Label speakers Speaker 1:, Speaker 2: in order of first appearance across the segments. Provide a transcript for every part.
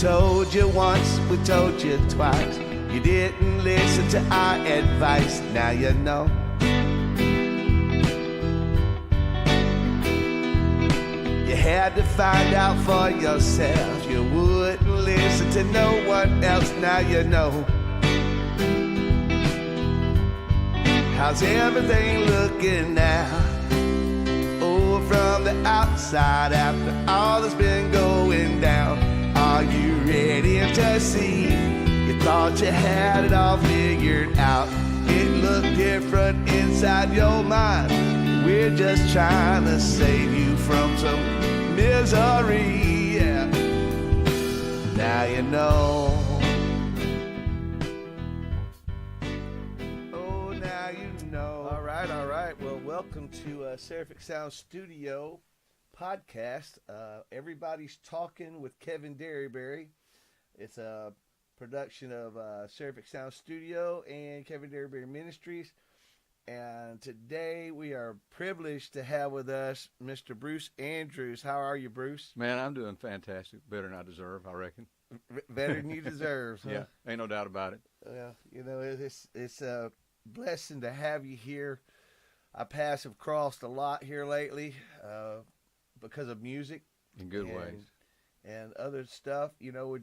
Speaker 1: told you once, we told you twice. You didn't listen to our advice, now you know. You had to find out for yourself. You wouldn't listen to no one else, now you know. How's everything looking now? Oh, from the outside after all that's been going down. Are you ready to see? You thought you had it all figured out. It looked different inside your mind. We're just trying to save you from some misery, yeah. Now you know. Oh, now you know. All right. Well, welcome to Seraphic Sound Studio podcast. Everybody's Talking with Kevin Derryberry. It's a production of Seraphic Sound Studio and Kevin Derryberry Ministries. And today we are privileged to have with us Mr. Bruce Andrews. How are you, Bruce?
Speaker 2: Man, I'm doing fantastic. Better than I deserve, I reckon.
Speaker 1: Better than you deserve, huh?
Speaker 2: Yeah, ain't no doubt about it.
Speaker 1: Well, you know, it's a blessing to have you here. I pass have crossed a lot here lately because of music.
Speaker 2: In good ways.
Speaker 1: And other stuff. You know,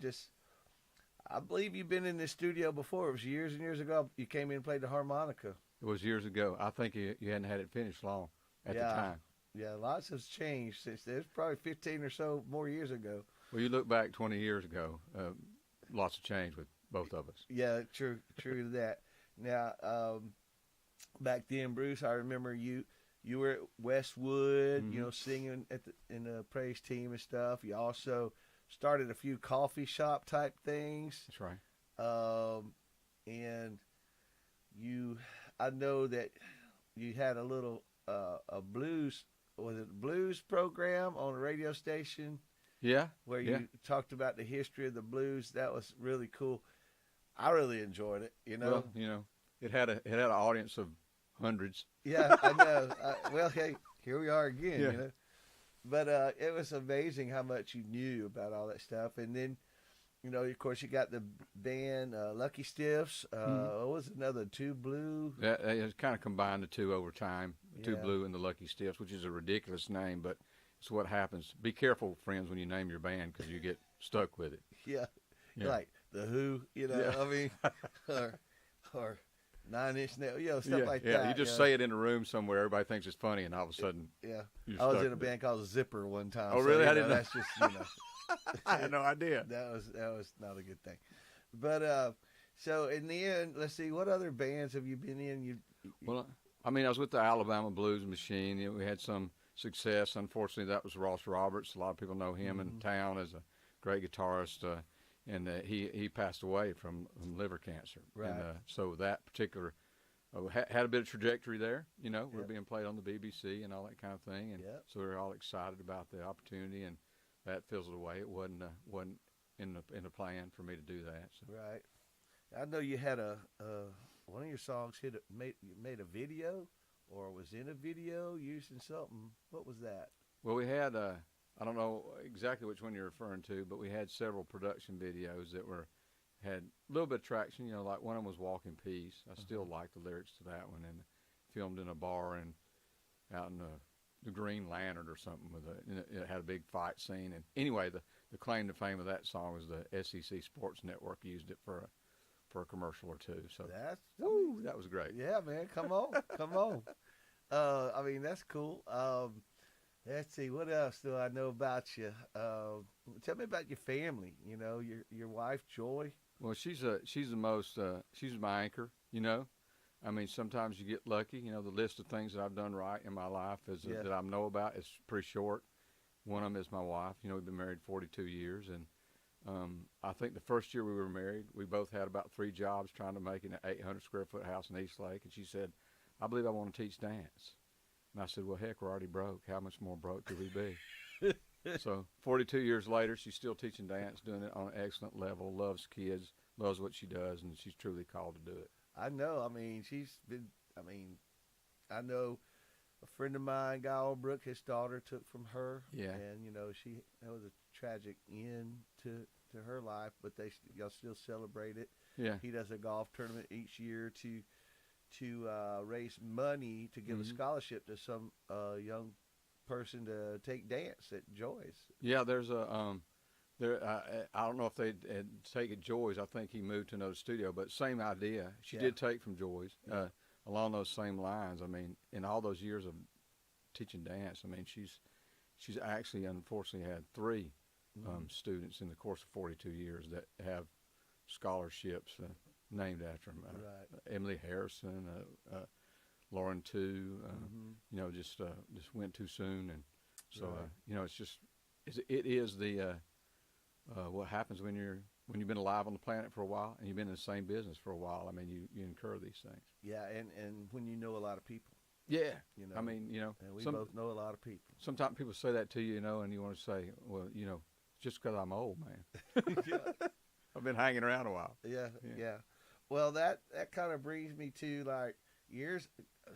Speaker 1: I believe you've been in this studio before. It was years and years ago. You came in and played the harmonica.
Speaker 2: It was years ago. I think you hadn't had it finished long at the time.
Speaker 1: Yeah, lots has changed since. There's probably 15 or so more years ago.
Speaker 2: Well, you look back 20 years ago, lots of change with both of us.
Speaker 1: Yeah, true to that. Now, back then, Bruce, I remember you were at Westwood, you know, singing in the praise team and stuff. You also started a few coffee shop type things.
Speaker 2: That's right.
Speaker 1: And I know that you had a little a blues, was it a blues program on a radio station?
Speaker 2: Yeah.
Speaker 1: Where you talked about the history of the blues. That was really cool. I really enjoyed it, you know.
Speaker 2: Well, you know, it had an audience of hundreds.
Speaker 1: Yeah, I know. Well, hey, here we are again,
Speaker 2: Yeah.
Speaker 1: you know. But it was amazing how much you knew about all that stuff. And then, you know, of course, you got the band Lucky Stiffs. What was another, Two Blue?
Speaker 2: Yeah, it kind of combined the two over time, Two
Speaker 1: Yeah.
Speaker 2: Blue and the Lucky Stiffs, which is a ridiculous name, but it's what happens. Be careful, friends, when you name your band because you get stuck with it.
Speaker 1: Yeah.
Speaker 2: Yeah.
Speaker 1: Like The Who, you know,
Speaker 2: Yeah.
Speaker 1: I mean, or Nine Inch Nails, you know, stuff like that.
Speaker 2: Yeah, you just say it in a room somewhere, everybody thinks it's funny, and all of a sudden,
Speaker 1: Yeah.
Speaker 2: you're
Speaker 1: I was
Speaker 2: stuck
Speaker 1: in a
Speaker 2: with it.
Speaker 1: band called Zipper one time.
Speaker 2: Oh, really?
Speaker 1: So,
Speaker 2: I didn't know.
Speaker 1: That's just, you know.
Speaker 2: I had no idea.
Speaker 1: That was not a good thing. But so in the end, let's see, what other bands have you been in?
Speaker 2: Well, I mean, I was with the Alabama Blues Machine. You know, we had some success. Unfortunately, that was Ross Roberts. A lot of people know him in town as a great guitarist, and he passed away from liver cancer.
Speaker 1: Right.
Speaker 2: And, so that particular had a bit of trajectory there. You know, we're
Speaker 1: Yep.
Speaker 2: being played on the BBC and all that kind of thing, and
Speaker 1: Yep.
Speaker 2: so we were all excited about the opportunity, and that fizzled away. It wasn't in the plan for me to do that. So.
Speaker 1: Right. I know you had one of your songs made a video, or was in a video using something. What was that?
Speaker 2: Well, we had I don't know exactly which one you're referring to, but we had several production videos that had a little bit of traction. You know, like one of them was "Walk in Peace." I still like the lyrics to that one, and filmed in a bar and out in the Green Lantern or something it had a big fight scene. And anyway, the claim to fame of that song was the SEC Sports Network used it for a commercial or two. So that was great.
Speaker 1: Yeah, man, come on. I mean, that's cool. Let's see, what else do I know about you? Tell me about your family. You know, your wife Joy.
Speaker 2: Well, she's my anchor. You know, I mean, sometimes you get lucky. You know, the list of things that I've done right in my life that I know about is pretty short. One of them is my wife. You know, we've been married 42 years, and I think the first year we were married, we both had about 3 jobs trying to make an 800 square foot house in East Lake, and she said, "I believe I want to teach dance." And I said, "Well, heck, we're already broke. How much more broke could we be?" So 42 years later, she's still teaching dance, doing it on an excellent level, loves kids, loves what she does, and she's truly called to do it.
Speaker 1: I know. I mean, I know a friend of mine, Guy Albrook, his daughter took from her.
Speaker 2: Yeah.
Speaker 1: And, you know, that was a tragic end to her life, but y'all still celebrate it.
Speaker 2: Yeah.
Speaker 1: He does a golf tournament each year to raise money to give a scholarship to some young person to take dance at Joy's.
Speaker 2: Yeah, there's a I don't know if they take at Joy's. I think he moved to another studio, but same idea. She did take from Joy's along those same lines. I mean, in all those years of teaching dance, I mean, she's actually unfortunately had 3 students in the course of 42 years that have scholarships named after them. Emily Harrison, Lauren too. You know, just went too soon, and so you know, it is the what happens when you've been alive on the planet for a while and you've been in the same business for a while. I mean, you incur these things.
Speaker 1: Yeah, and when you know a lot of people.
Speaker 2: Yeah,
Speaker 1: you know.
Speaker 2: I mean, you know,
Speaker 1: and we both know a lot of people.
Speaker 2: Sometimes people say that to you, you know, and you want to say, well, you know, just because I'm old, man. I've been hanging around a while.
Speaker 1: Yeah. Well, that kind of brings me to like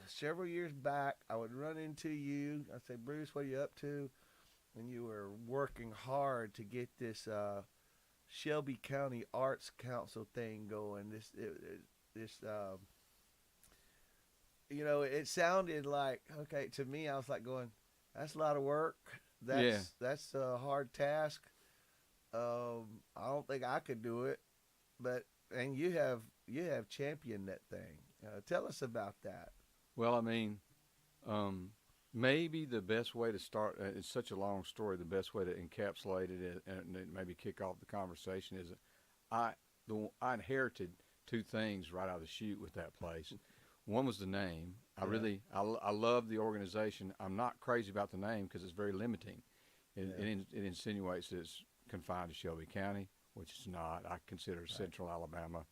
Speaker 1: several years back. I would run into you. I'd say, Bruce, what are you up to? And you were working hard to get this Shelby County Arts Council thing going. This you know, it sounded like, okay, to me, I was like going, that's a lot of work. That's a hard task. I don't think I could do it, and you have championed that thing. Tell us about that.
Speaker 2: Well, I mean, maybe the best way to start, it's such a long story, the best way to encapsulate it and maybe kick off the conversation is I inherited 2 things right out of the chute with that place. One was the name. I love the organization. I'm not crazy about the name because it's very limiting. It insinuates that it's confined to Shelby County, which it's not. I consider it a Central Alabama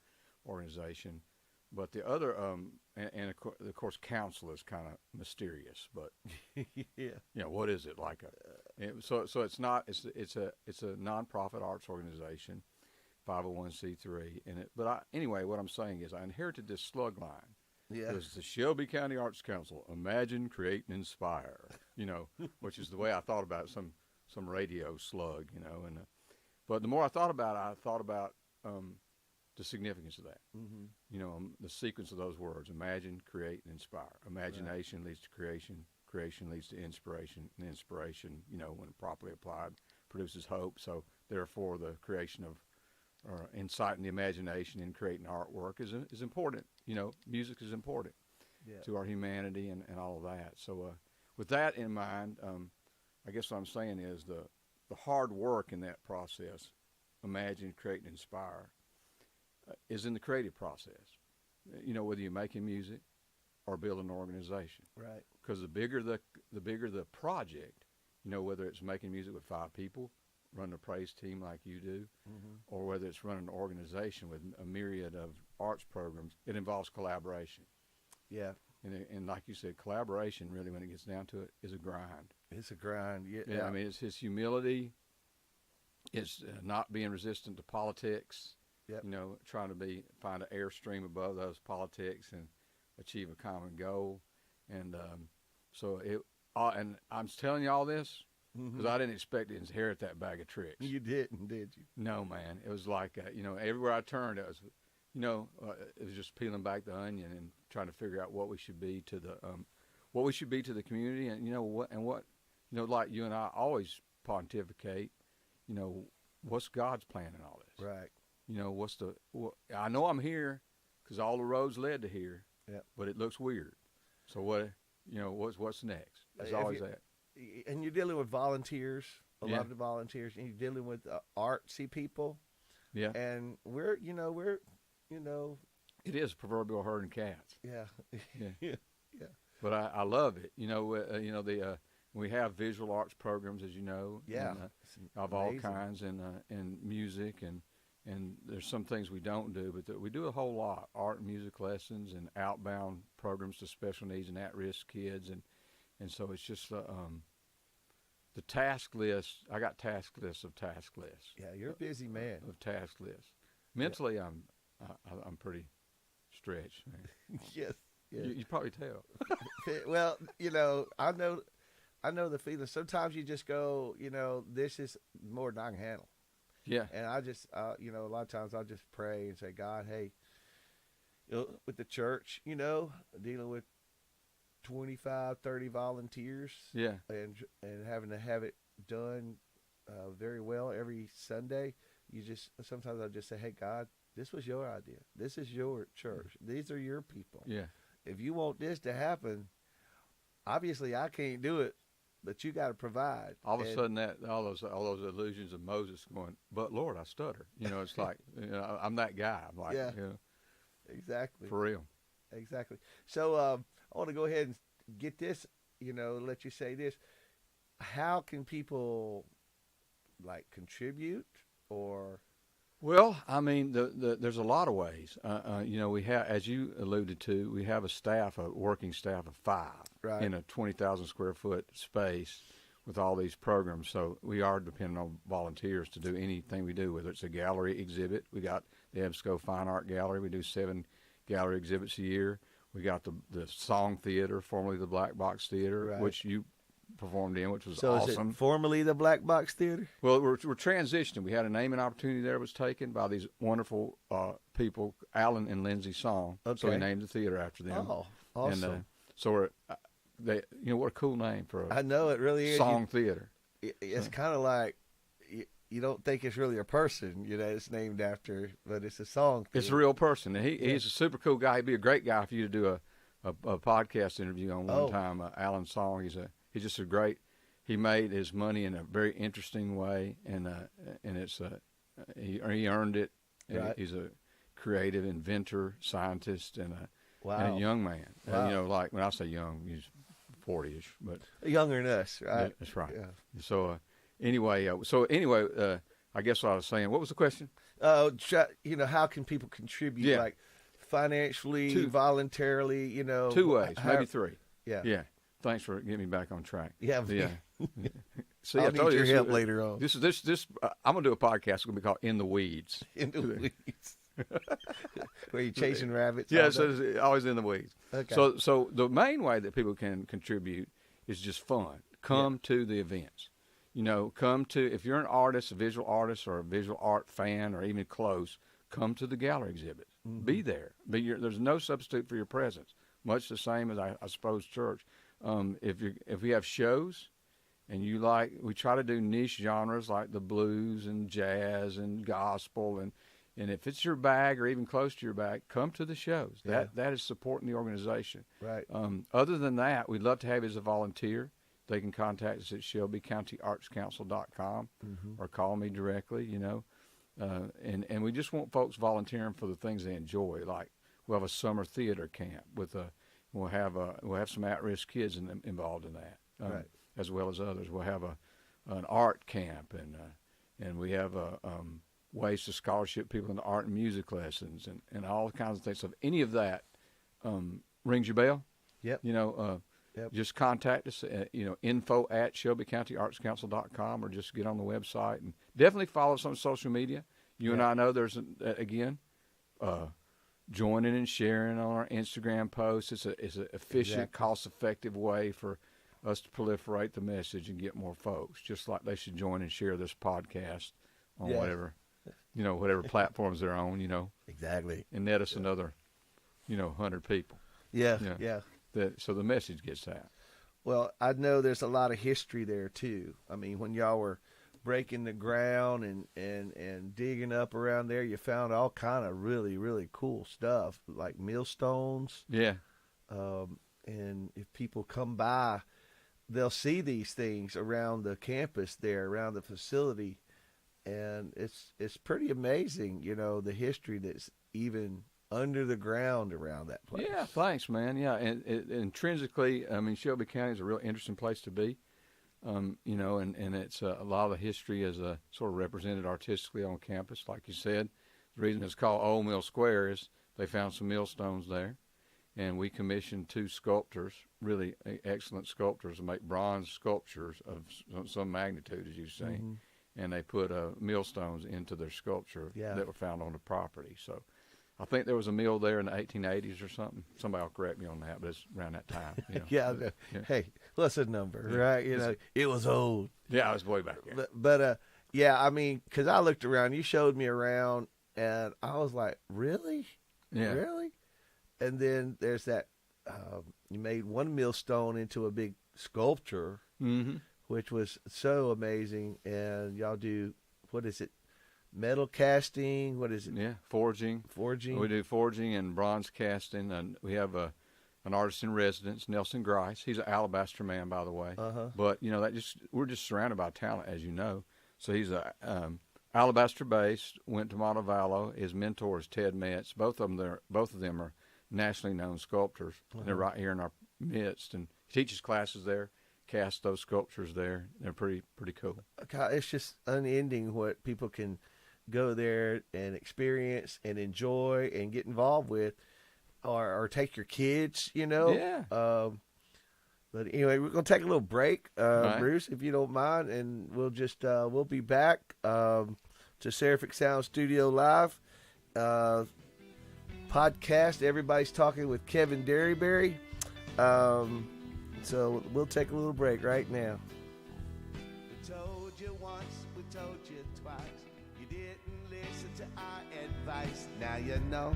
Speaker 2: organization. But the other, and of course, Counsel is kind of mysterious. But you know, what is it like? So it's not. It's a nonprofit arts organization, 501c3. Anyway, what I'm saying is I inherited this slug line.
Speaker 1: Yeah.
Speaker 2: It was the Shelby County Arts Council. Imagine, create, and inspire. You know, which is the way I thought about some radio slug. You know, but the more I thought about the significance of that. You know, the sequence of those words: imagine, create, and inspire. Imagination leads to creation. Creation leads to inspiration, and inspiration, you know, when properly applied, produces hope. So, therefore, the creation of inciting the imagination and creating artwork is important. You know, music is important to our humanity and all of that. So with that in mind, I guess what I'm saying is the hard work in that process, imagine, create, and inspire, is in the creative process. You know, whether you're making music or building an organization.
Speaker 1: Right.
Speaker 2: Because the bigger the project, you know, whether it's making music with 5 people, running a praise team like you do, or whether it's running an organization with a myriad of arts programs, it involves collaboration.
Speaker 1: Yeah.
Speaker 2: And like you said, collaboration really, when it gets down to it, is a grind.
Speaker 1: It's a grind. Yeah.
Speaker 2: I mean, it's his humility. It's not being resistant to politics.
Speaker 1: Yep.
Speaker 2: You know, trying to find an airstream above those politics and achieve a common goal. And and I'm telling you all this because I didn't expect to inherit that bag of tricks.
Speaker 1: You didn't, did you?
Speaker 2: No, man. It was like, you know, everywhere I turned, it was, you know, it was just peeling back the onion and trying to figure out what we should be to the community, and you know what, you know, like you and I always pontificate, you know, what's God's plan in all this?
Speaker 1: Right.
Speaker 2: You know, I know I'm here because all the roads led to here.
Speaker 1: Yeah.
Speaker 2: But it looks weird. So what's next? There's always that.
Speaker 1: And you're dealing with volunteers, a lot of the volunteers, and you're dealing with artsy people. Yeah. And we're.
Speaker 2: It is proverbial herding cats.
Speaker 1: Yeah.
Speaker 2: Yeah. But I love it. You know, we have visual arts programs, as you know.
Speaker 1: Yeah.
Speaker 2: And, of all kinds, and music, and there's some things we don't do, but we do a whole lot: art and music lessons, and outbound programs to special needs and at-risk kids, and so it's just the task list. I got task lists of task lists.
Speaker 1: Yeah, you're a busy man.
Speaker 2: Of task lists. Mentally, I'm pretty stretched, man.
Speaker 1: Yes.
Speaker 2: You probably tell.
Speaker 1: Well, you know, I I know the feeling. Sometimes you just go, this is more than I can handle.
Speaker 2: Yeah.
Speaker 1: And I just, a lot of times I'll just pray and say, God, hey, with the church, dealing with 25, 30 volunteers.
Speaker 2: Yeah.
Speaker 1: And having to have it done very well every Sunday. Sometimes I'll just say, hey, God, this was your idea. This is your church. These are your people.
Speaker 2: Yeah.
Speaker 1: If you want this to happen, obviously I can't do it, but you got to provide.
Speaker 2: All of a sudden, all those illusions of Moses going, but Lord, I stutter. It's like, I'm that guy. I'm like,
Speaker 1: yeah, exactly.
Speaker 2: For real.
Speaker 1: Exactly. So I want to go ahead and get this, let you say this. How can people contribute or?
Speaker 2: Well, I mean, there's a lot of ways. We have, as you alluded to, we have a working staff of 5 in a 20,000 square foot space with all these programs. So we are dependent on volunteers to do anything we do, whether it's a gallery exhibit. We got the EBSCO Fine Art Gallery. We do 7 gallery exhibits a year. We got the Song Theater, formerly the Black Box Theater, which you performed in, which was awesome.
Speaker 1: So is it formerly the Black Box Theater?
Speaker 2: Well, we're transitioning. We had a naming opportunity there was taken by these wonderful people, Alan and Lindsay Song.
Speaker 1: Okay.
Speaker 2: So we named the theater after them.
Speaker 1: Oh, awesome.
Speaker 2: And so we're, what a cool name for
Speaker 1: I know it really is.
Speaker 2: Song Theater.
Speaker 1: It's kind of like you don't think it's really a person, it's named after, but it's a song theater.
Speaker 2: It's a real person. And he's a super cool guy. He'd be a great guy for you to do a podcast interview on one time. Alan Song, he's just a great. He made his money in a very interesting way, and it's he earned it.
Speaker 1: Right.
Speaker 2: He's a creative inventor, scientist, and
Speaker 1: wow.
Speaker 2: and a young man.
Speaker 1: Wow.
Speaker 2: Like when I say young, he's 40ish, but
Speaker 1: younger than us, right?
Speaker 2: That's right.
Speaker 1: Yeah.
Speaker 2: So anyway, I guess what I was saying. What was the question?
Speaker 1: How can people contribute, like financially, voluntarily?
Speaker 2: 2 ways, maybe 3.
Speaker 1: Yeah.
Speaker 2: Yeah. Thanks for getting me back on track.
Speaker 1: Yeah.
Speaker 2: See,
Speaker 1: I'll need your help later on.
Speaker 2: This I'm gonna do a podcast. It's gonna be called "In the Weeds."
Speaker 1: In the Weeds. Where you chasing rabbits?
Speaker 2: Yeah, so it's always in the weeds.
Speaker 1: Okay.
Speaker 2: So the main way that people can contribute is just fun. Come to the events. Come to, if you're an artist, a visual artist, or a visual art fan, or even close, come to the gallery exhibit. Mm-hmm. Be there. There's no substitute for your presence. Much the same as I suppose church. If we have shows, and we try to do niche genres like the blues and jazz and gospel, and if it's your bag or even close to your bag, come to the shows.
Speaker 1: Yeah.
Speaker 2: That is supporting the organization.
Speaker 1: Right.
Speaker 2: Other than that, we'd love to have you as a volunteer. They can contact us at ShelbyCountyArtsCouncil.com or call me directly. And we just want folks volunteering for the things they enjoy. Like we'll have a summer theater camp we'll have some at-risk kids involved in that,
Speaker 1: right.
Speaker 2: as well as others. We'll have an art camp, and we have ways to scholarship people in the art and music lessons, and all kinds of things. So if any of that rings your bell,
Speaker 1: yep.
Speaker 2: Yep. Just contact us at, info@ShelbyCountyArtsCouncil.com, or just get on the website, and definitely follow us on social media. You and I know there's joining and sharing on our Instagram posts. It's an efficient, cost-effective way for us to proliferate the message and get more folks. Just like they should join and share this podcast on whatever platforms they're on.
Speaker 1: Exactly.
Speaker 2: And net us another, 100 people.
Speaker 1: Yeah.
Speaker 2: So the message gets out.
Speaker 1: Well, I know there's a lot of history there too. I mean, when y'all were breaking the ground and digging up around there, you found all kind of really, really cool stuff like millstones.
Speaker 2: Yeah.
Speaker 1: And if people come by, they'll see these things around the campus there, around the facility, and it's pretty amazing, the history that's even under the ground around that place.
Speaker 2: Yeah, thanks, man. Yeah, and intrinsically, I mean, Shelby County is a real interesting place to be. And it's a lot of the history is sort of represented artistically on campus, like you said. The reason it's called Old Mill Square is they found some millstones there, and we commissioned 2 sculptors, really excellent sculptors, to make bronze sculptures of some magnitude, as you've seen, and they put millstones into their sculpture that were found on the property. So I think there was a mill there in the 1880s or something. Somebody will correct me on that, but it's around that time. You know.
Speaker 1: Yeah. Hey, what's the number, right? You know, it was old.
Speaker 2: Yeah, I was way back there.
Speaker 1: But yeah, I mean, because I looked around, you showed me around, and I was like, really?
Speaker 2: Yeah.
Speaker 1: Really? And then there's that, you made one millstone into a big sculpture, which was so amazing. And y'all do, what is it? Metal casting? What is it?
Speaker 2: Yeah, forging.
Speaker 1: Forging.
Speaker 2: We do forging and bronze casting, and we have an artist in residence, Nelson Grice. He's an alabaster man, by the way. But you know, we're just surrounded by talent, as you know. So he's a alabaster based. Went to Montevallo. His mentor is Ted Metz. Both of them are nationally known sculptors. They're right here in our midst, and he teaches classes there. Cast those sculptures there. They're pretty cool.
Speaker 1: It's just unending what people can go there and experience and enjoy and get involved with, or take your kids, you know.
Speaker 2: Yeah.
Speaker 1: But anyway, we're gonna take a little break,
Speaker 2: right.
Speaker 1: Bruce, if you don't mind, and we'll just we'll be back to Seraphic Sound Studio Live podcast. Everybody's talking with Kevin Derryberry. So we'll take a little break right now.
Speaker 3: We told you once, we told you twice. You didn't listen to our advice. Now you know.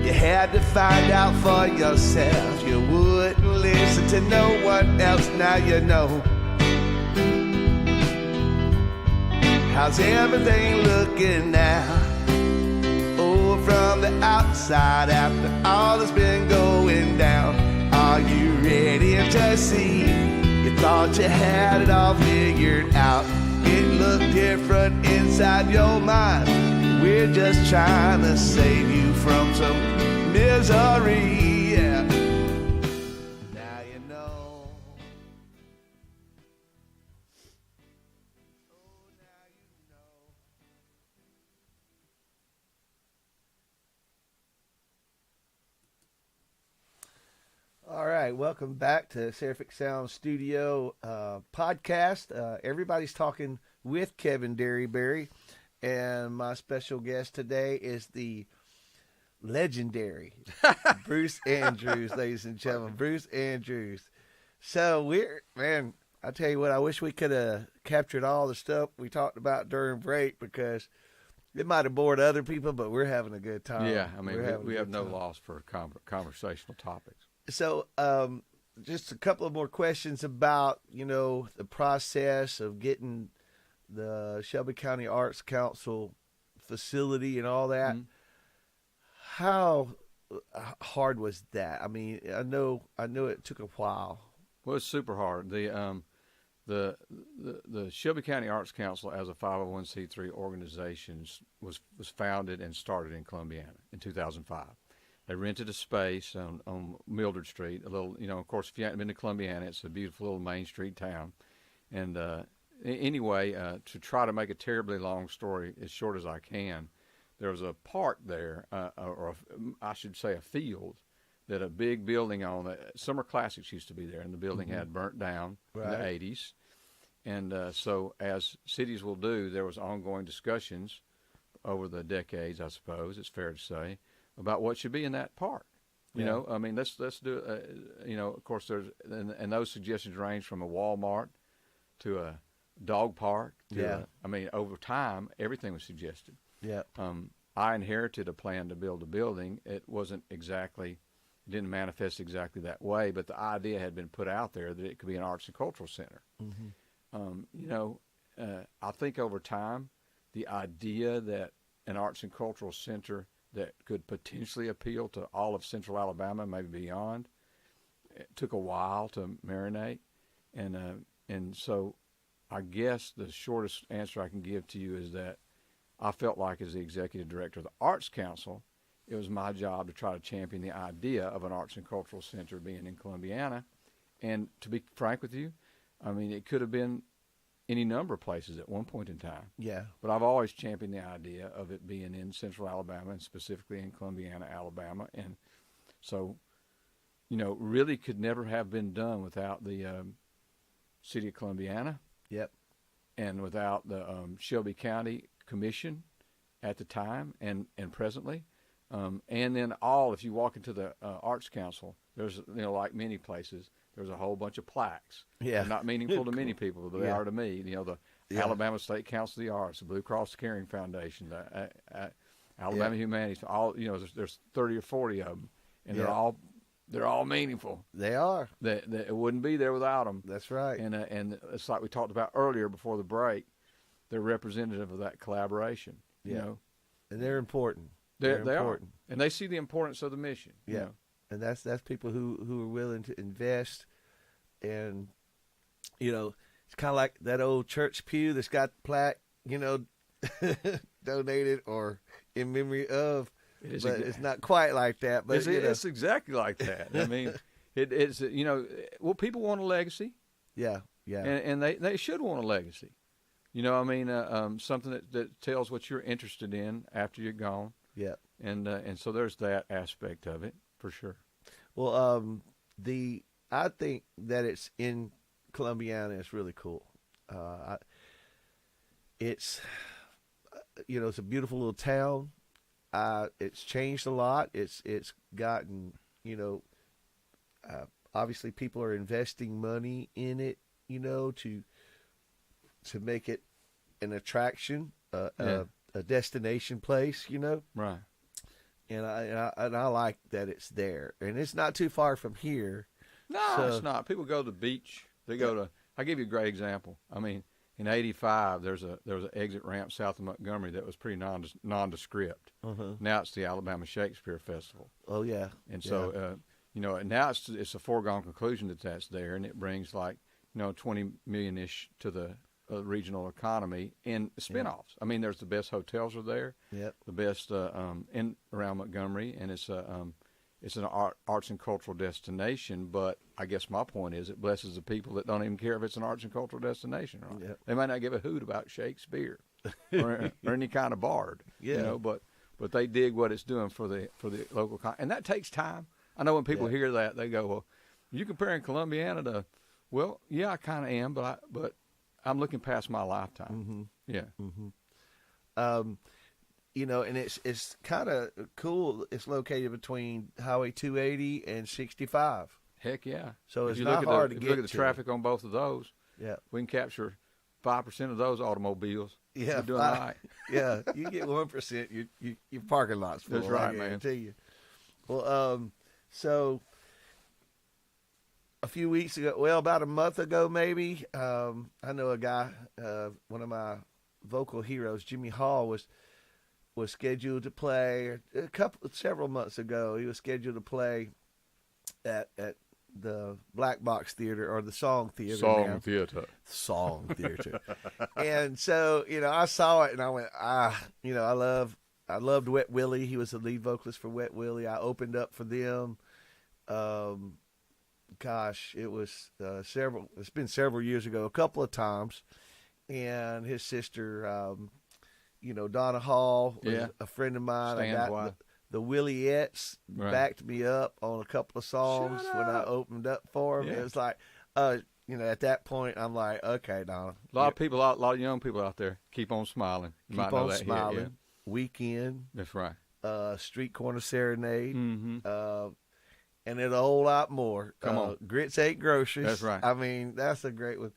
Speaker 3: You had to find out for yourself. You wouldn't listen to no one else. Now you know. How's everything looking now? Oh, from the outside after all that's been going down. Are you ready to see? You thought you had it all figured out. It looked different inside your mind. We're just trying to save you from some misery. Yeah. Now you know. Oh, now you know.
Speaker 1: All right, welcome back to Seraphic Sound Studio podcast. Everybody's talking with Kevin Derryberry, and my special guest today is the legendary Bruce Andrews, ladies and gentlemen. Bruce Andrews. So I tell you what, I wish we could have captured all the stuff we talked about during break, because it might have bored other people, but we're having a good time.
Speaker 2: Yeah, I mean, we have no loss for conversational topics.
Speaker 1: So, just a couple of more questions about, the process of getting the Shelby County Arts Council facility and all that.
Speaker 2: Mm-hmm.
Speaker 1: How hard was that? I mean, I know it took a while.
Speaker 2: Well, it's super hard. The Shelby County Arts Council, as a 501c3 organization, was founded and started in Columbiana in 2005. They rented a space on Mildred Street, a little, of course, if you haven't been to Columbiana, it's a beautiful little Main Street town. And anyway, to try to make a terribly long story as short as I can, there was a park there, I should say a field, that a big building on it. Summer Classics used to be there, and the building had burnt down in the 80s. And so, as cities will do, there was ongoing discussions over the decades, I suppose, it's fair to say, about what should be in that park. You know, I mean, let's do, of course, there's, and those suggestions range from a Walmart to a dog park. Over time, everything was suggested.
Speaker 1: Yeah.
Speaker 2: I inherited a plan to build a building. It didn't manifest exactly that way, but the idea had been put out there that it could be an arts and cultural center. Mm-hmm. I think over time, the idea that an arts and cultural center that could potentially appeal to all of Central Alabama, maybe beyond, it took a while to marinate. And so I guess the shortest answer I can give to you is that I felt like, as the executive director of the Arts Council, it was my job to try to champion the idea of an arts and cultural center being in Columbiana. And to be frank with you, I mean, it could have been any number of places at one point in time.
Speaker 1: Yeah.
Speaker 2: But I've always championed the idea of it being in Central Alabama, and specifically in Columbiana, Alabama. And so, really could never have been done without the city of Columbiana.
Speaker 1: Yep.
Speaker 2: and without the Shelby County Commission at the time and presently. And then if you walk into the Arts Council, there's, like many places, there's a whole bunch of plaques.
Speaker 3: Yeah.
Speaker 2: They're not meaningful to many people, but they are to me. The Alabama State Council of the Arts, the Blue Cross Caring Foundation, the Alabama Humanities, all, there's 30 or 40 of them, and they're all meaningful.
Speaker 3: They are.
Speaker 2: It wouldn't be there without them.
Speaker 3: That's right.
Speaker 2: And it's like we talked about earlier before the break. They're representative of that collaboration. And
Speaker 3: they're important.
Speaker 2: They are, and they see the importance of the mission.
Speaker 3: Yeah, and that's people who are willing to invest, and it's kind of like that old church pew that's got the plaque, donated or in memory of. It's not quite like that, but
Speaker 2: it's exactly like that. I mean, it's people want a legacy.
Speaker 3: Yeah,
Speaker 2: and they should want a legacy. Something that tells what you're interested in after you're gone.
Speaker 3: Yeah,
Speaker 2: and so there's that aspect of it for sure.
Speaker 3: Well, I think that it's in Columbiana. It's really cool. It's it's a beautiful little town. It's changed a lot. It's gotten obviously people are investing money in it. To make it an attraction. A destination place,
Speaker 2: Right.
Speaker 3: And I like that it's there, and it's not too far from here.
Speaker 2: No, it's not. People go to the beach. They go to. I'll give you a great example. I mean, in '85, there was an exit ramp south of Montgomery that was pretty nondescript. Now it's the Alabama Shakespeare Festival.
Speaker 3: Oh yeah.
Speaker 2: And so now it's a foregone conclusion that that's there, and it brings 20 million-ish to the regional economy and spinoffs. I mean, there's the best hotels are there.
Speaker 3: Yep.
Speaker 2: The best in around Montgomery, and it's an arts and cultural destination. But I guess my point is, it blesses the people that don't even care if it's an arts and cultural destination. Right?
Speaker 3: Yep.
Speaker 2: They might not give a hoot about Shakespeare or any kind of bard.
Speaker 3: Yeah.
Speaker 2: But they dig what it's doing for the local and that takes time. I know when people hear that, they go, "Well, you comparing Columbiana to?" Well, yeah, I kind of am, but I'm looking past my lifetime.
Speaker 3: Mm-hmm.
Speaker 2: Yeah.
Speaker 3: Mm-hmm. And it's kind of cool. It's located between Highway 280 and 65.
Speaker 2: Heck yeah.
Speaker 3: So it's not hard to get to.
Speaker 2: Look at the traffic on both of those.
Speaker 3: Yeah.
Speaker 2: We can capture 5% of those automobies.
Speaker 3: Yeah.
Speaker 2: We're doing right.
Speaker 3: Yeah. You get 1%, your parking lot's full.
Speaker 2: That's right,
Speaker 3: I
Speaker 2: man.
Speaker 3: Tell you. Well, so a few weeks ago, about a month ago maybe, I know a guy, one of my vocal heroes, Jimmy Hall, was scheduled to play several months ago. He was scheduled to play at the Black Box Theater, or the Song Theater. Song Theater. And so, I saw it and I went, I loved Wet Willie. He was the lead vocalist for Wet Willie. I opened up for them. It was it's been several years ago, a couple of times. And his sister, Donna Hall, was a friend of mine.
Speaker 2: Stan's wife.
Speaker 3: The Williettes backed me up on a couple of songs when I opened up for them.
Speaker 2: Yeah.
Speaker 3: It was like, at that point, I'm like, okay, Donna.
Speaker 2: A lot of young people out there keep on smiling. You
Speaker 3: Keep on smiling. Yeah. Weekend.
Speaker 2: That's right.
Speaker 3: Street Corner Serenade.
Speaker 2: Mm-hmm.
Speaker 3: And a whole lot more.
Speaker 2: Come on.
Speaker 3: Grits Ain't Groceries.
Speaker 2: That's right.
Speaker 3: I mean, that's a great one.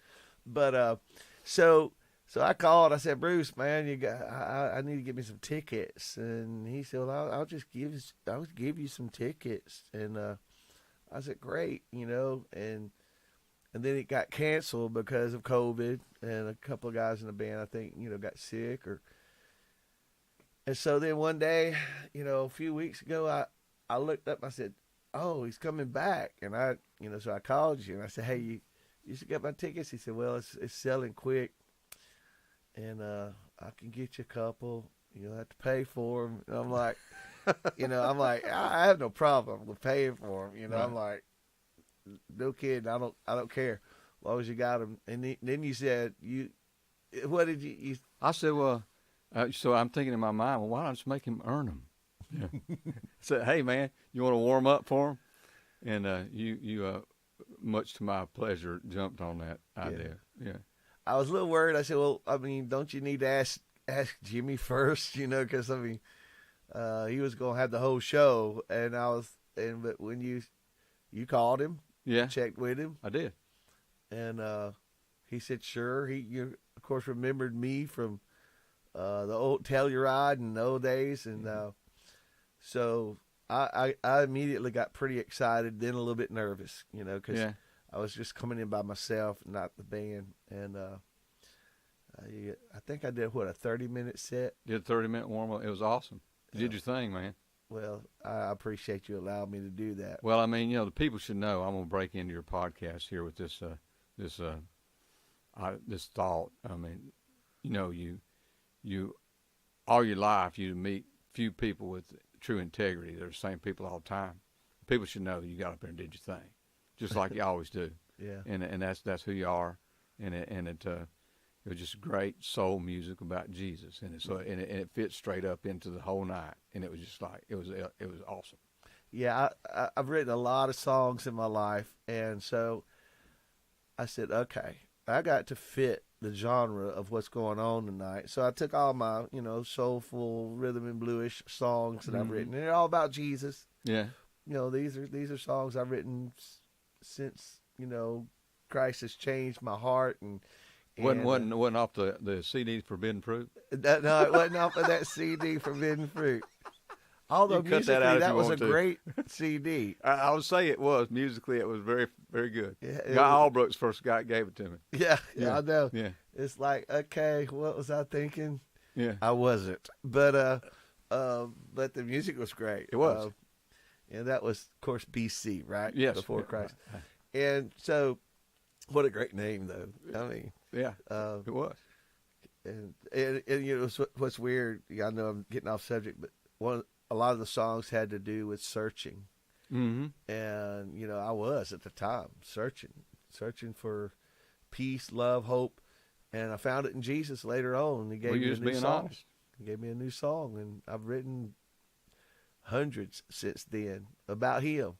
Speaker 3: But so I called. I said, Bruce, man, I need to get me some tickets. And he said, well, I'll give you some tickets. And I said, great, and then it got canceled because of COVID, and a couple of guys in the band, I think, got sick. And so then one day, a few weeks ago, I looked up, I said, oh, he's coming back. And so I called you and I said, hey, you should get my tickets. He said, well, it's selling quick, and I can get you a couple. You'll have to pay for them. And I'm like, I have no problem with paying for them.
Speaker 2: Right.
Speaker 3: I'm like, no kidding. I don't care as long as you got them. And then you said, what did you?
Speaker 2: I said, well, so I'm thinking in my mind, well, why don't I just make him earn them? Yeah. Said, hey man, you want to warm up for him? And you much to my pleasure, jumped on that idea. Yeah.
Speaker 3: I was a little worried. I said, well, I mean, don't you need to ask Jimmy first, because, I mean, he was going to have the whole show. But when you called him,
Speaker 2: Yeah.
Speaker 3: checked with him.
Speaker 2: I did.
Speaker 3: And he said, sure. He, of course, remembered me from the old Telluride and the old days. And so I immediately got pretty excited, then a little bit nervous, because I was just coming in by myself, not the band. And I think I did, a 30-minute set?
Speaker 2: Did a 30-minute warm-up. It was awesome. You did your thing, man.
Speaker 3: Well, I appreciate you allowing me to do that.
Speaker 2: Well, I mean, the people should know. I'm gonna break into your podcast here with this thought. I mean, you all your life you meet few people with true integrity. They're the same people all the time. People should know that you got up there and did your thing, just like you always do.
Speaker 3: Yeah.
Speaker 2: And that's who you are. And it was just great soul music about Jesus, and it fits straight up into the whole night, and it was just like it was awesome.
Speaker 3: Yeah, I've written a lot of songs in my life, and so I said, okay, I got to fit the genre of what's going on tonight. So I took all my soulful rhythm and bluish songs that I've written, and they're all about Jesus.
Speaker 2: Yeah,
Speaker 3: these are songs I've written since Christ has changed my heart and.
Speaker 2: Wasn't off the CD Forbidden Fruit?
Speaker 3: No, it wasn't off of that CD Forbidden Fruit. Although musically, that was a great CD.
Speaker 2: I would say it was. Musically, it was very, very good.
Speaker 3: Yeah,
Speaker 2: Guy Albrook's first guy gave it to me.
Speaker 3: Yeah, I know.
Speaker 2: Yeah.
Speaker 3: It's like, okay, what was I thinking?
Speaker 2: Yeah.
Speaker 3: I wasn't. But the music was great.
Speaker 2: It was.
Speaker 3: And that was, of course, BC, right?
Speaker 2: Yes.
Speaker 3: Before Christ. And so, what a great name, though. I mean.
Speaker 2: Yeah, it was.
Speaker 3: And what's weird, I know I'm getting off subject, but a lot of the songs had to do with searching.
Speaker 2: Mm-hmm.
Speaker 3: And, I was at the time searching for peace, love, hope. And I found it in Jesus later on. He gave me a new song.
Speaker 2: Honest.
Speaker 3: He gave me a new song, and I've written hundreds since then about him.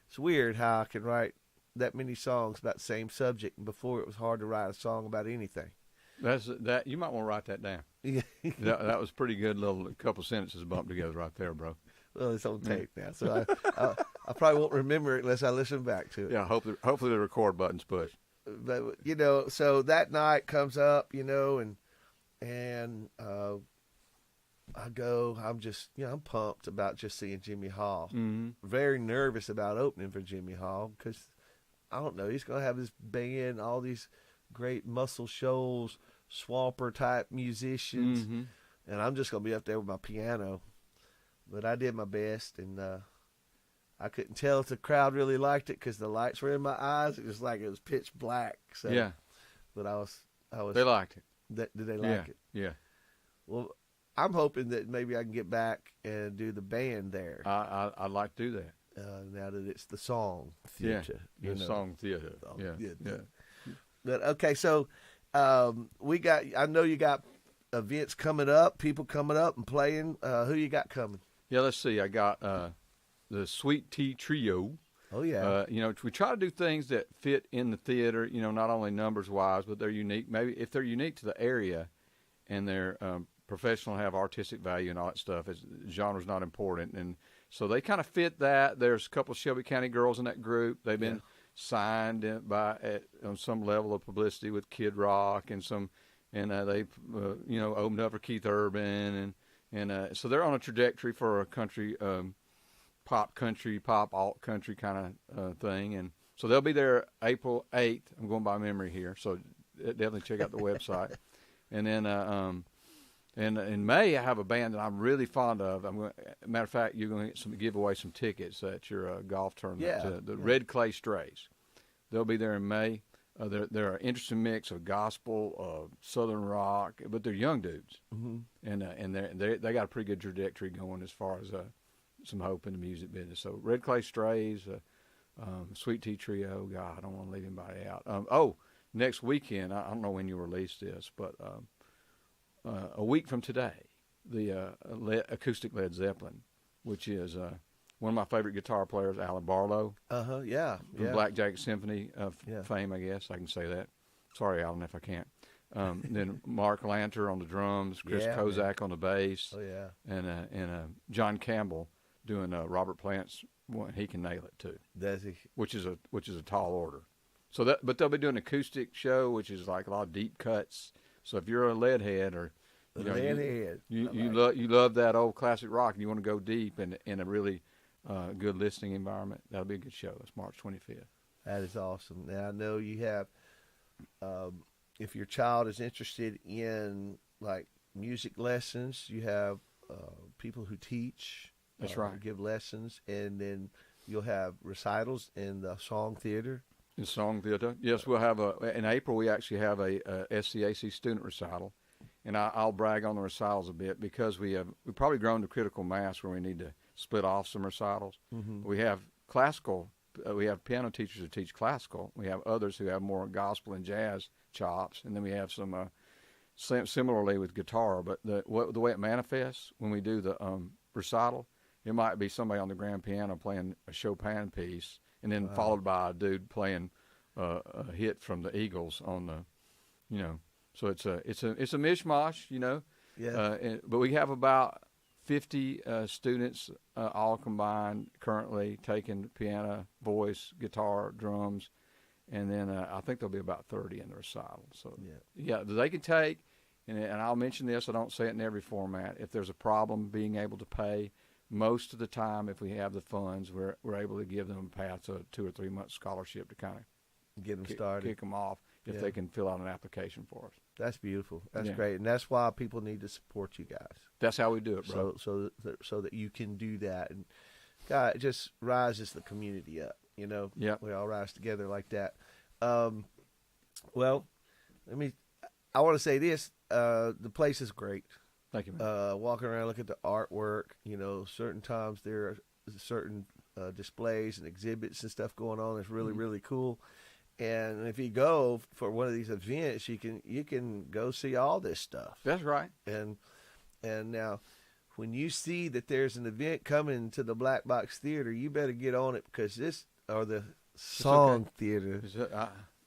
Speaker 3: It's weird how I can write that many songs about the same subject, and before it was hard to write a song about anything.
Speaker 2: That you might want to write that down.
Speaker 3: Yeah.
Speaker 2: that was pretty good. A couple sentences bumped together right there, bro.
Speaker 3: Well, it's on tape now, so I probably won't remember it unless I listen back to it.
Speaker 2: Yeah, hopefully the record button's pushed.
Speaker 3: But so that night comes up, and I go. I'm just, I'm pumped about just seeing Jimmy Hall.
Speaker 2: Mm-hmm.
Speaker 3: Very nervous about opening for Jimmy Hall because I don't know. He's going to have this band, all these great Muscle Shoals, Swamper type musicians, and I'm just going to be up there with my piano. But I did my best, and I couldn't tell if the crowd really liked it because the lights were in my eyes. It was like it was pitch black. So,
Speaker 2: yeah.
Speaker 3: But I was.
Speaker 2: They liked it.
Speaker 3: Did they like it?
Speaker 2: Yeah.
Speaker 3: Well, I'm hoping that maybe I can get back and do the band there.
Speaker 2: I'd like to do that.
Speaker 3: Now that it's the song theater.
Speaker 2: Yeah, song theater. Yeah.
Speaker 3: But okay, so I know you got events coming up, people coming up and playing. Who you got coming?
Speaker 2: Yeah, let's see. I got the Sweet Tea Trio.
Speaker 3: Oh, yeah.
Speaker 2: We try to do things that fit in the theater, not only numbers-wise, but they're unique. Maybe if they're unique to the area and they're professional, have artistic value and all that stuff, genre's not important. And so they kind of fit that. There's a couple of Shelby County girls in that group. They've been signed on some level of publicity with Kid Rock and they've opened up for Keith Urban and so they're on a trajectory for a country pop alt country kind of thing. And so they'll be there April 8th. I'm going by memory here, so definitely check out the website. And then and in May, I have a band that I'm really fond of. Matter of fact, you're going to give away some tickets at your golf tournament. The Red Clay Strays. They'll be there in May. They're an interesting mix of gospel, southern rock, but they're young dudes, and they got a pretty good trajectory going as far as some hope in the music business. So Red Clay Strays, Sweet Tea Trio. God, I don't want to leave anybody out. Next weekend, I don't know when you release this, but a week from today, the acoustic Led Zeppelin, which is one of my favorite guitar players, Alan Barlow.
Speaker 3: Yeah.
Speaker 2: From Black Jacket Symphony of fame, I guess I can say that. Sorry, Alan, if I can't. Then Mark Lanter on the drums, Chris Kozak on the bass.
Speaker 3: Oh yeah.
Speaker 2: And John Campbell doing Robert Plant's one. He can nail it too.
Speaker 3: Does he?
Speaker 2: Which is a tall order. So but they'll be doing an acoustic show, which is like a lot of deep cuts. So if you're a lead head or you love that old classic rock and you want to go deep in a really good listening environment, that'll be a good show. It's March 25th.
Speaker 3: That is awesome. Now I know you have, if your child is interested in like music lessons, you have people who teach.
Speaker 2: That's right.
Speaker 3: Give lessons, and then you'll have recitals in the song theater.
Speaker 2: In song theater, yes, we'll have in April. We actually have a SCAC student recital, and I'll brag on the recitals a bit because we've probably grown to critical mass where we need to split off some recitals. Mm-hmm. We have classical. We have piano teachers who teach classical. We have others who have more gospel and jazz chops, and then we have some similarly with guitar. But the way it manifests when we do the recital, it might be somebody on the grand piano playing a Chopin piece, and then followed by a dude playing a hit from the Eagles on the, So it's a mishmash,
Speaker 3: Yeah.
Speaker 2: But we have about 50 students all combined currently taking piano, voice, guitar, drums, and then I think there'll be about 30 in the recital. So yeah, they can take, and I'll mention this. I don't say it in every format. If there's a problem being able to pay. Most of the time, if we have the funds, we're able to give them a path to a 2 or 3 month scholarship to kind of
Speaker 3: get them started,
Speaker 2: kick them off if they can fill out an application for us.
Speaker 3: That's beautiful. That's great, and that's why people need to support you guys.
Speaker 2: That's how we do it, bro.
Speaker 3: So that you can do that, and God, it just rises the community up.
Speaker 2: Yeah,
Speaker 3: we all rise together like that. Well, I want to say this: the place is great.
Speaker 2: Thank you, man.
Speaker 3: Walking around, look at the artwork. Certain times there are certain displays and exhibits and stuff going on. It's really, really cool. And if you go for one of these events, you can go see all this stuff.
Speaker 2: That's right.
Speaker 3: And now, when you see that there's an event coming to the Black Box Theater, you better get on it because the Song Theater.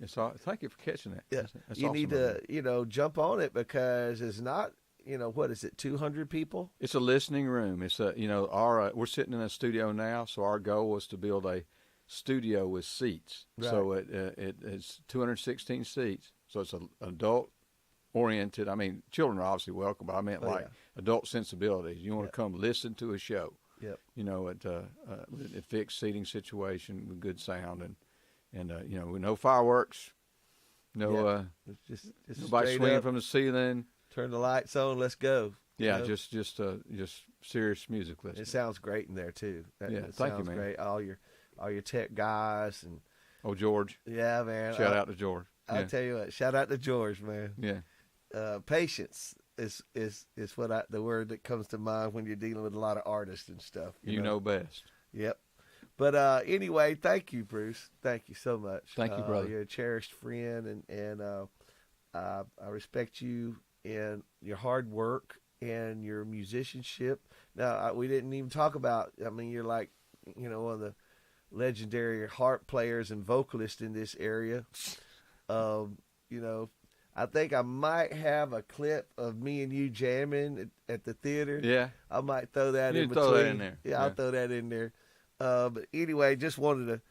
Speaker 2: Thank you for catching that.
Speaker 3: Yeah,
Speaker 2: that's
Speaker 3: you
Speaker 2: awesome,
Speaker 3: need to jump on it because it's not. What is it, 200 people?
Speaker 2: It's a listening room. It's we're sitting in a studio now, so our goal was to build a studio with seats. Right. So it's 216 seats. So it's adult oriented. I mean, children are obviously welcome, but I meant adult sensibilities. You want to come listen to a show.
Speaker 3: Yep.
Speaker 2: At a fixed seating situation with good sound and with no fireworks, just nobody swinging from the ceiling.
Speaker 3: Turn the lights on. Let's go.
Speaker 2: Yeah, just serious music listening.
Speaker 3: It sounds great in there too.
Speaker 2: Thank you, man.
Speaker 3: Great. All your tech guys and
Speaker 2: George.
Speaker 3: Yeah, man.
Speaker 2: Shout out to George.
Speaker 3: I tell you what. Shout out to George, man.
Speaker 2: Yeah.
Speaker 3: Patience is what the word that comes to mind when you're dealing with a lot of artists and stuff.
Speaker 2: You know best.
Speaker 3: Yep. But anyway, thank you, Bruce. Thank you so much.
Speaker 2: Thank you, brother.
Speaker 3: You're a cherished friend, and I respect you. And your hard work and your musicianship. Now, we didn't even talk about, you're like, one of the legendary harp players and vocalists in this area. I think I might have a clip of me and you jamming at the theater.
Speaker 2: Yeah.
Speaker 3: I might throw that in between.
Speaker 2: Throw that in there.
Speaker 3: Yeah, I'll throw that in there. But anyway, just wanted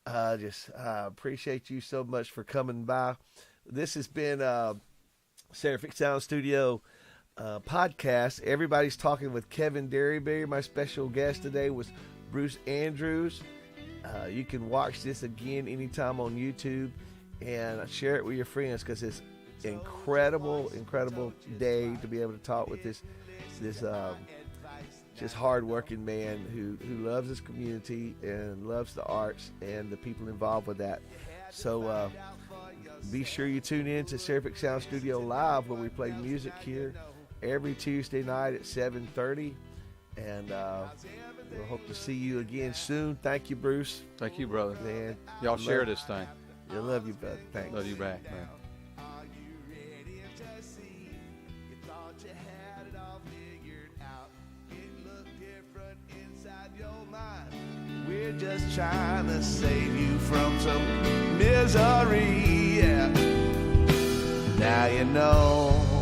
Speaker 3: to appreciate you so much for coming by. This has been Seraphic Sound Studio podcast. Everybody's talking with Kevin Derryberry. My special guest today was Bruce Andrews. You can watch this again anytime on YouTube and share it with your friends because it's incredible day to be able to talk with this just hard-working man who loves his community and loves the arts and the people involved with that. So be sure you tune in to Seraphic Sound Studio Live where we play music here every Tuesday night at 7:30. And we'll hope to see you again soon. Thank you, Bruce.
Speaker 2: Thank you, brother.
Speaker 3: Man,
Speaker 2: y'all share this thing.
Speaker 3: I love you, brother. Thanks.
Speaker 2: Love you back, man.
Speaker 1: We're just trying to save you from some misery, yeah. Now now you know.